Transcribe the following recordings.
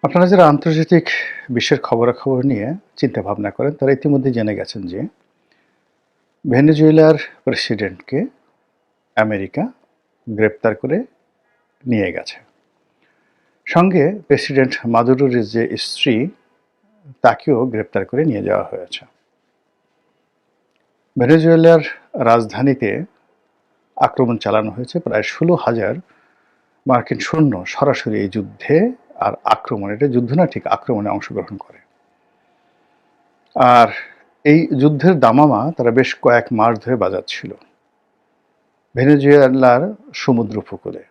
আপনারা যারা আন্তর্জাতিক বিশ্বের খবরাখবর নিয়ে চিন্তা ভাবনা করেন, তারা ইতিমধ্যে জেনে গেছেন যে ভেনেজুয়েলার প্রেসিডেন্টকে আমেরিকা গ্রেপ্তার করে নিয়ে গেছে। সঙ্গে প্রেসিডেন্ট মাদুরোর যে স্ত্রী, তাকেও গ্রেপ্তার করে নিয়ে যাওয়া হয়েছে। ভেনেজুয়েলার রাজধানীতে আক্রমণ চালানো হয়েছে। প্রায় ১৬,০০০ মার্কিন সৈন্য সরাসরি এই যুদ্ধে আর আক্রমণে, এটা যুদ্ধ না, ঠিক আক্রমণে অংশগ্রহণ করে। আর এই যুদ্ধের দামামা তারা বেশ কয়েক মাস ধরে বাজাচ্ছিল ভেনেজুয়েলার সমুদ্র উপকূলে,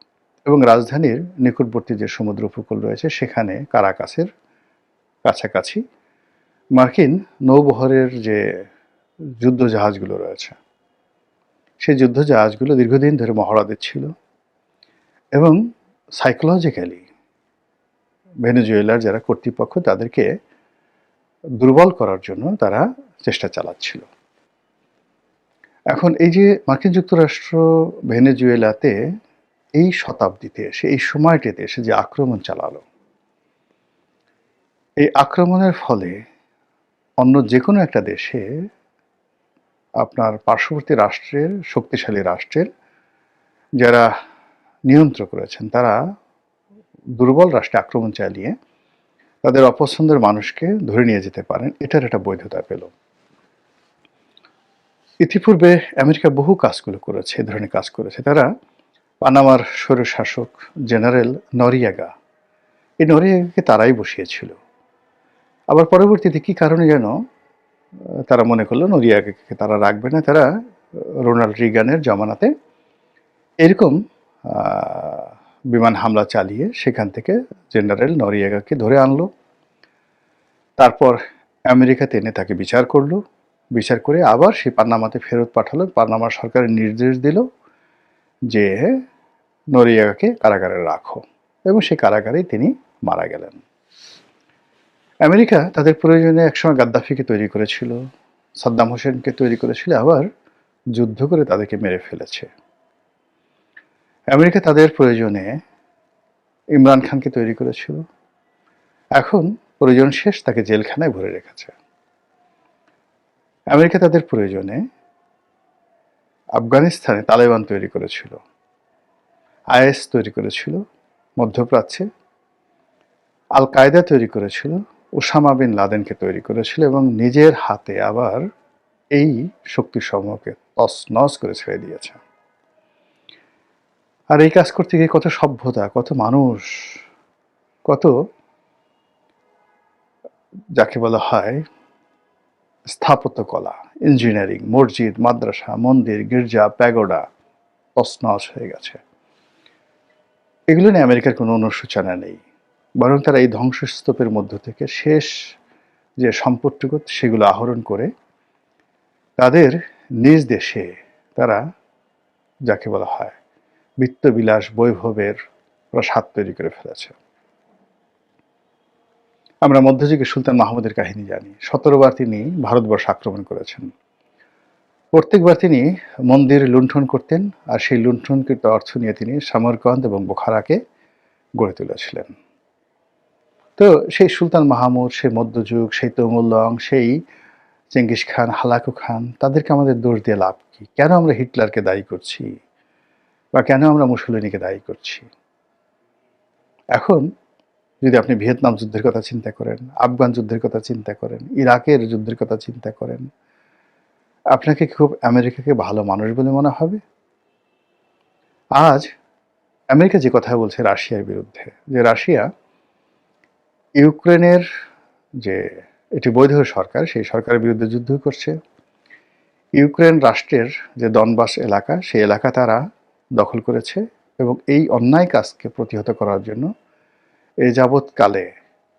এবং রাজধানীর নিকটবর্তী যে সমুদ্র উপকূল রয়েছে সেখানে কারাকাসের কাছাকাছি মার্কিন নৌবহরের যে যুদ্ধ জাহাজগুলো রয়েছে, সেই যুদ্ধ জাহাজগুলো দীর্ঘদিন ধরে মহড়া দিচ্ছিল এবং সাইকোলজিক্যালি ভেনেজুয়েলার যারা কর্তৃপক্ষ তাদেরকে দুর্বল করার জন্য তারা চেষ্টা চালাচ্ছিল। এখন এই যে মার্কিন যুক্তরাষ্ট্র ভেনেজুয়েলাতে এই শতাব্দীতে এসে, এই সময়টিতে এসে যে আক্রমণ চালালো, এই আক্রমণের ফলে অন্য যে কোনো একটা দেশে, আপনার পার্শ্ববর্তী রাষ্ট্রের, শক্তিশালী রাষ্ট্রের যারা নিয়ন্ত্রক রয়েছেন, তারা দুর্বল রাষ্ট্রে আক্রমণ চালিয়ে তাদের অপছন্দের মানুষকে ধরে নিয়ে যেতে পারেন। এটার একটা বৈধতা পেল। ইতিপূর্বে আমেরিকা বহু কাজগুলো করেছে, এ ধরনের কাজ করেছে। তারা পানামার স্বৈরশাসক জেনারেল নরিয়াগা, এই নরিয়াগাকে তারাই বসিয়েছিল। আবার পরবর্তীতে কি কারণে যেন তারা মনে করলো নরিয়াগাকে তারা রাখবে না, তারা রোনাল্ড রিগানের জমানাতে এরকম বিমান হামলা চালিয়ে সেখান থেকে জেনারেল নরিয়াগাকে ধরে আনলো। তারপর আমেরিকাতে এনে তাকে বিচার করলো, বিচার করে আবার সেই পানামাতে ফেরত পাঠালো। পানামা সরকারের নির্দেশ দিল যে নরিয়াগাকে কারাগারে রাখো, এবং সেই কারাগারেই তিনি মারা গেলেন। আমেরিকা তাদের প্রয়োজনে একসময় গাদ্দাফিকে তৈরি করেছিল, সাদ্দাম হোসেনকে তৈরি করেছিল, আবার যুদ্ধ করে তাদেরকে মেরে ফেলেছে। আমেরিকা তাদের প্রয়োজনে ইমরান খানকে তৈরি করেছিল, এখন প্রয়োজন শেষ তাকে জেলখানায় ভরে রেখেছে। আমেরিকা তাদের প্রয়োজনে আফগানিস্তানে তালেবান তৈরি করেছিল, আইএস তৈরি করেছিল মধ্যপ্রাচ্যে, আল কায়দা তৈরি করেছিল, ওসামা বিন লাদেনকে তৈরি করেছিল, এবং নিজের হাতে আবার এই শক্তিসমূহকে তছনছ করে ছেড়ে দিয়েছে। আর এই কাজ করতে গিয়ে কত সভ্যতা, কত মানুষ, কত যাকে বলা হয় স্থাপত্যকলা, ইঞ্জিনিয়ারিং, মসজিদ, মাদ্রাসা, মন্দির, গির্জা, প্যাগোডা তছনছ হয়ে গেছে। এগুলো নিয়ে আমেরিকার কোনো অনুশোচনা নেই, বরং তারা এই ধ্বংসস্তূপের মধ্য থেকে শেষ যে সম্পদটুকু সেগুলো আহরণ করে তাদের নিজ দেশে তারা যাকে বলা হয় বিত্তবিলাস, বৈভবের প্রাসাদ তৈরি করে ফেলেছে। আমরা মধ্যযুগে সুলতান মাহমুদের কাহিনী জানি। ১৭ বার তিনি ভারতবর্ষ আক্রমণ করেছেন। প্রত্যেকবার তিনি মন্দির লুণ্ঠন করতেন, আর সেই লুণ্ঠনকৃত অর্থ নিয়ে তিনি সামরকন্দ এবং বোখারাকে গড়ে তুলেছিলেন। তো সেই সুলতান মাহমুদ, সেই মধ্যযুগ, সেই তৈমুরলং, সেই চেঙ্গিস খান, হালাকু খান, তাদেরকে আমাদের দোষ দিয়ে লাভ কি? কেন আমরা হিটলারকে দায়ী করছি, বা কেন আমরা মুসোলিনিকে দায়ী করছি? এখন যদি আপনি ভিয়েতনাম যুদ্ধের কথা চিন্তা করেন, আফগান যুদ্ধের কথা চিন্তা করেন, ইরাকের যুদ্ধের কথা চিন্তা করেন, আপনাকে খুব আমেরিকাকে ভালো মানুষ বলে মনে হবে? আজ আমেরিকা যে কথা বলছে রাশিয়ার বিরুদ্ধে, যে রাশিয়া ইউক্রেনের যে এটি বৈধ সরকার, সেই সরকারের বিরুদ্ধে যুদ্ধ করছে। ইউক্রেন রাষ্ট্রের যে দনবাস এলাকা, সেই এলাকা তারা দখল করেছে, এবং এই অন্যায় কাজকে প্রতিহত করার জন্য এই যাবৎকালে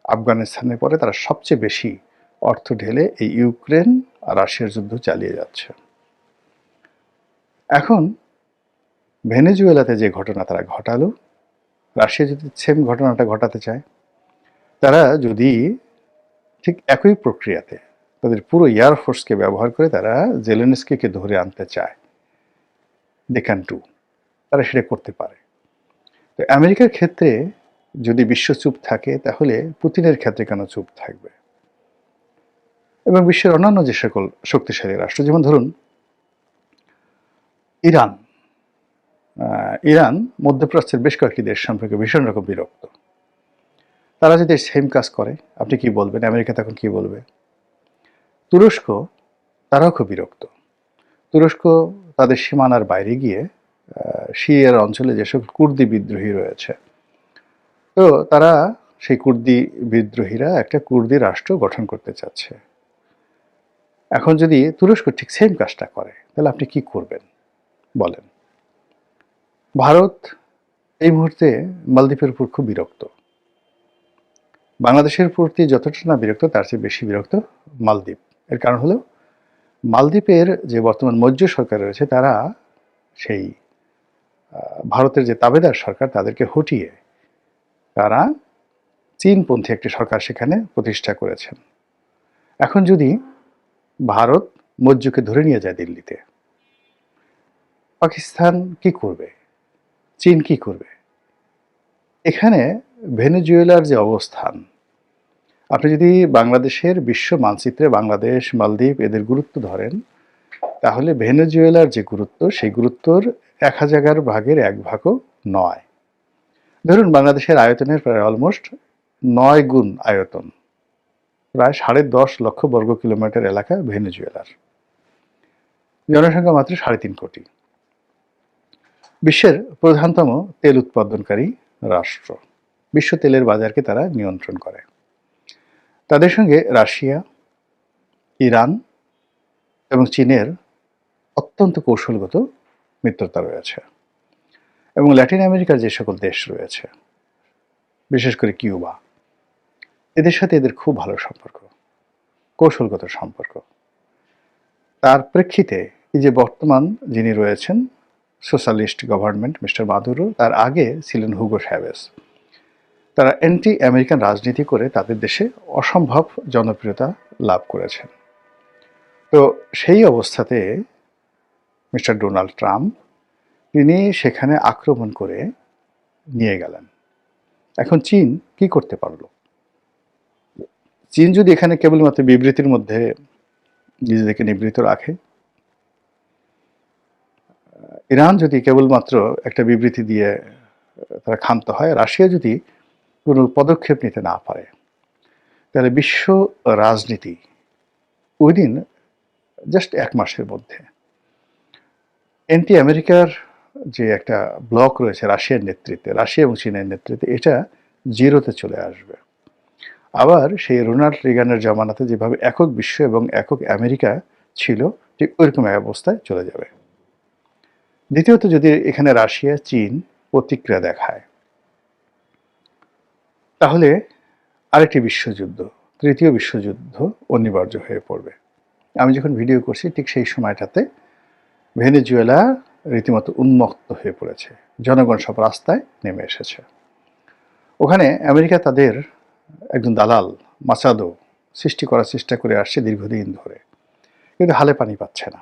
আফগানিস্তানের পরে তারা সবচেয়ে বেশি অর্থ ঢেলে এই ইউক্রেন আর রাশিয়ার যুদ্ধ চালিয়ে যাচ্ছে। এখন ভেনেজুয়েলাতে যে ঘটনা তারা ঘটালো, রাশিয়া যদি সেম ঘটনাটা ঘটাতে চায়, তারা যদি ঠিক একই প্রক্রিয়াতে তাদের পুরো এয়ারফোর্সকে ব্যবহার করে তারা জেলেনস্কিকে ধরে আনতে চায়, দে ক্যান ডু, তারা সেটা করতে পারে। তো আমেরিকার ক্ষেত্রে যদি বিশ্ব চুপ থাকে তাহলে পুতিনের ক্ষেত্রে কেন চুপ থাকবে? এবং বিশ্বের অন্যান্য যে সকল শক্তিশালী রাষ্ট্র, যেমন ধরুন ইরান। ইরান মধ্যপ্রাচ্যের বেশ কয়েকটি দেশ সম্পর্কে ভীষণ রকম বিরক্ত। তারা যদি সেম কাজ করে, আপনি কি বলবেন? আমেরিকা তখন কি বলবে? তুরস্ক, তারাও খুব বিরক্ত। তুরস্ক তাদের সীমানার বাইরে গিয়ে সিরিয়ার অঞ্চলে যেসব কুর্দি বিদ্রোহী রয়েছে, তো তারা সেই কুর্দি বিদ্রোহীরা একটা কুর্দি রাষ্ট্র গঠন করতে চাচ্ছে। এখন যদি তুরস্ক ঠিক সেম কাজটা করে, তাহলে আপনি কি করবেন বলেন? ভারত এই মুহূর্তে মালদ্বীপের উপর খুব বিরক্ত। বাংলাদেশের প্রতি যতটা না বিরক্ত, তার চেয়ে বেশি বিরক্ত মালদ্বীপ। এর কারণ হলো, মালদ্বীপের যে বর্তমান মৌর্য সরকার রয়েছে, তারা সেই ভারতের যে তাবেদার সরকার, তাদেরকে হটিয়ে তারা চীনপন্থী একটি সরকার সেখানে প্রতিষ্ঠা করেছেন। এখন যদি ভারত মৌর্যকে ধরে নিয়ে যায় দিল্লিতে, পাকিস্তান কি করবে? চীন কি করবে? এখানে ভেনেজুয়েলার যে অবস্থান, আপনি যদি বাংলাদেশের বিশ্ব মানচিত্রে বাংলাদেশ, মালদ্বীপ এদের গুরুত্ব ধরেন, তাহলে ভেনেজুয়েলার যে গুরুত্ব, সেই গুরুত্বর 1000 ভাগের 1 ভাগও নয়। ধরুন বাংলাদেশের আয়তনের প্রায় অলমোস্ট 9 গুণ আয়তন, প্রায় 10.5 লক্ষ বর্গ কিলোমিটার এলাকা ভেনেজুয়েলার। জনসংখ্যা মাত্র 3.5 কোটি। বিশ্বের প্রধানতম তেল উৎপাদনকারী রাষ্ট্র। বিশ্ব তেলের বাজারকে তারা নিয়ন্ত্রণ করে। তাদের সঙ্গে রাশিয়া, ইরান এবং চীনের অত্যন্ত কৌশলগত মিত্রতা রয়েছে। এবং ল্যাটিন আমেরিকার যে সকল দেশ রয়েছে, বিশেষ করে কিউবা, এদের সাথে এদের খুব ভালো সম্পর্ক, কৌশলগত সম্পর্ক। তার প্রেক্ষিতে এই যে বর্তমান যিনি রয়েছেন সোশ্যালিস্ট গভর্নমেন্ট মিস্টার মাদুরো, তার আগে ছিলেন হুগো চ্যাভেজ, তারা অ্যান্টি আমেরিকান রাজনীতি করে তাদের দেশে অসম্ভব জনপ্রিয়তা লাভ করেছেন। তো সেই অবস্থাতে মিস্টার ডোনাল্ড ট্রাম্প, তিনি সেখানে আক্রমণ করে নিয়ে গেলেন। এখন চীন কি করতে পারল? চীন যদি এখানে কেবলমাত্র বিবৃতির মধ্যে নিজেদেরকে নিবৃত রাখে, ইরান যদি কেবলমাত্র একটা বিবৃতি দিয়ে তারা ক্ষান্ত হয়, রাশিয়া যদি কোনো পদক্ষেপ নিতে না পারে, তাহলে বিশ্ব রাজনীতি উইদিন জাস্ট 1 মাসের মধ্যে অ্যান্টি আমেরিকার যে একটা ব্লক রয়েছে রাশিয়ার নেতৃত্বে, রাশিয়া এবং চীনের নেতৃত্বে, এটা জিরোতে চলে আসবে। আবার সেই রোনাল্ড রিগানের জমানাতে যেভাবে একক বিশ্ব এবং একক আমেরিকা ছিল, ঠিক ওইরকম এক অবস্থায় চলে যাবে। দ্বিতীয়ত, যদি এখানে রাশিয়া, চীন প্রতিক্রিয়া দেখায়, তাহলে আরেকটি বিশ্বযুদ্ধ, তৃতীয় বিশ্বযুদ্ধ অনিবার্য হয়ে পড়বে। আমি যখন ভিডিও করছি ঠিক সেই সময়টাতে ভেনেজুয়েলা রীতিমতো উন্মত্ত হয়ে পড়েছে, জনগণ সব রাস্তায় নেমে এসেছে। ওখানে আমেরিকা তাদের একজন দালাল মাচাদো সৃষ্টি করার চেষ্টা করে আসছে দীর্ঘদিন ধরে, কিন্তু হালে পানি পাচ্ছে না।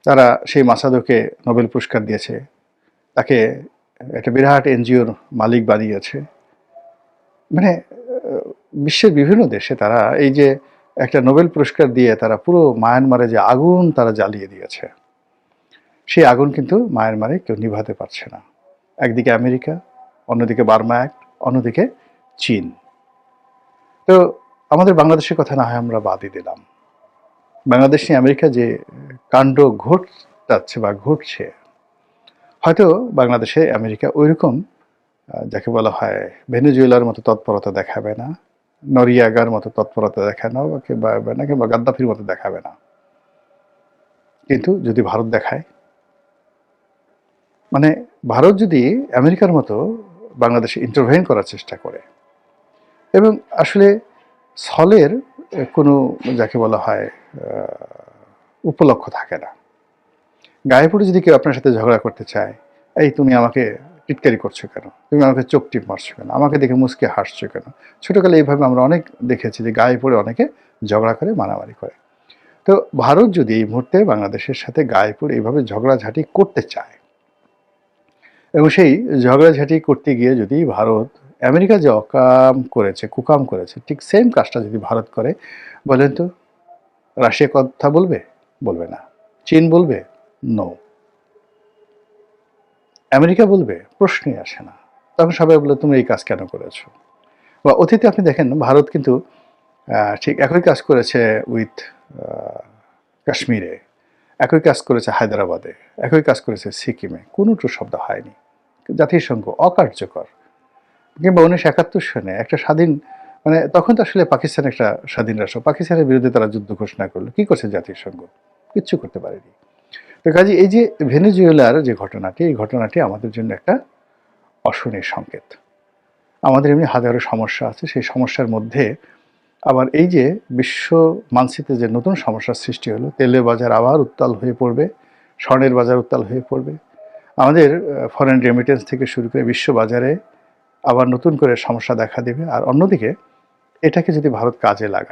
তারা সেই মাচাদোকে নোবেল পুরস্কার দিয়েছে, তাকে একটা বিরাট এনজিওর মালিক বানিয়েছে। মানে বিশ্বের বিভিন্ন দেশে তারা এই যে একটা নোবেল পুরস্কার দিয়ে তারা পুরো মায়ানমারে যে আগুন তারা জ্বালিয়ে দিয়েছে, সেই আগুন কিন্তু মায়ানমারে কেউ নিভাতে পারছে না। একদিকে আমেরিকা, অন্যদিকে বার্মা অ্যাক্ট, অন্যদিকে চীন। তো আমাদের বাংলাদেশের কথা না হয় আমরা বাদই দিলাম, বাংলাদেশে আমেরিকা যে কাণ্ড ঘটাচ্ছে বা ঘটছে, হয়তো বাংলাদেশে আমেরিকা ওইরকম যাকে বলা হয় ভেনেজুয়েলার মতো তৎপরতা দেখাবে না, নরিয়াগার মতো তৎপরতা দেখানো কিংবা গাদ্দাফির মতো দেখাবে না। কিন্তু যদি ভারত দেখায়, মানে ভারত যদি আমেরিকার মতো বাংলাদেশে ইন্টারভেন করার চেষ্টা করে, এবং আসলে ছলের কোনো যাকে বলা হয় উপলক্ষ থাকে না। গায়ে পড়ে যদি কেউ আপনার সাথে ঝগড়া করতে চায়, এই তুমি আমাকে টিটকারি করছো কেন, তুমি আমাকে চোখ টিপ মারছো কেন, আমাকে দেখে মুচকে হাসছো কেন, ছোটোকালে এইভাবে আমরা অনেক দেখেছি যে গায়ে পড়ে অনেকে ঝগড়া করে, মারামারি করে। তো ভারত যদি এই মুহূর্তে বাংলাদেশের সাথে গায়ে পড়ে এইভাবে ঝগড়াঝাটি করতে চায়, এবং সেই ঝগড়াঝাঁটি করতে গিয়ে যদি ভারত আমেরিকা যে অকাম করেছে, কুকাম করেছে, ঠিক সেম কাজটা যদি ভারত করে, বলেন তো রাশিয়া কথা বলবে? বলবে না। চীন বলবে? নো। আমেরিকা বলবে? প্রশ্নই আসে না। তখন সবাই বলবে, "তুমি এই কাজ কেন করেছো?" বা অতীতে আপনি দেখেন ভারত কিন্তু ঠিক একই কাজ করেছে উইথ আ কাশ্মীরে, একই কাজ করেছে হায়দ্রাবাদে, একই কাজ করেছে সিকিমে। কোনো শব্দ হয়নি। জাতিসংঘ অকার্যকর। কিংবা 1971 সনে একটা স্বাধীন মানে তখন তো আসলে পাকিস্তান একটা স্বাধীন রাষ্ট্র। পাকিস্তানের বিরুদ্ধে তারা যুদ্ধ ঘোষণা করল। কি করছে জাতিসংঘ? কিচ্ছু করতে পারেনি। তো কাজেই এই যে ভেনেজুয়েলার যে ঘটনাটি, এই ঘটনাটি আমাদের জন্য একটা অশনির সংকেত। আমাদের এমনি হাজারো সমস্যা আছে। সেই সমস্যার মধ্যে আবার এই যে বিশ্ব মানচিত্রে যে নতুন সমস্যার সৃষ্টি হলো, তেলের বাজার আবার উত্তাল হয়ে পড়বে, স্বর্ণের বাজার উত্তাল হয়ে পড়বে। আমাদের ফরেন রেমিটেন্স থেকে শুরু করে বিশ্ব বাজারে আবার নতুন করে সমস্যা দেখা দেবে। আর অন্যদিকে এটাকে যদি ভারত কাজে লাগায়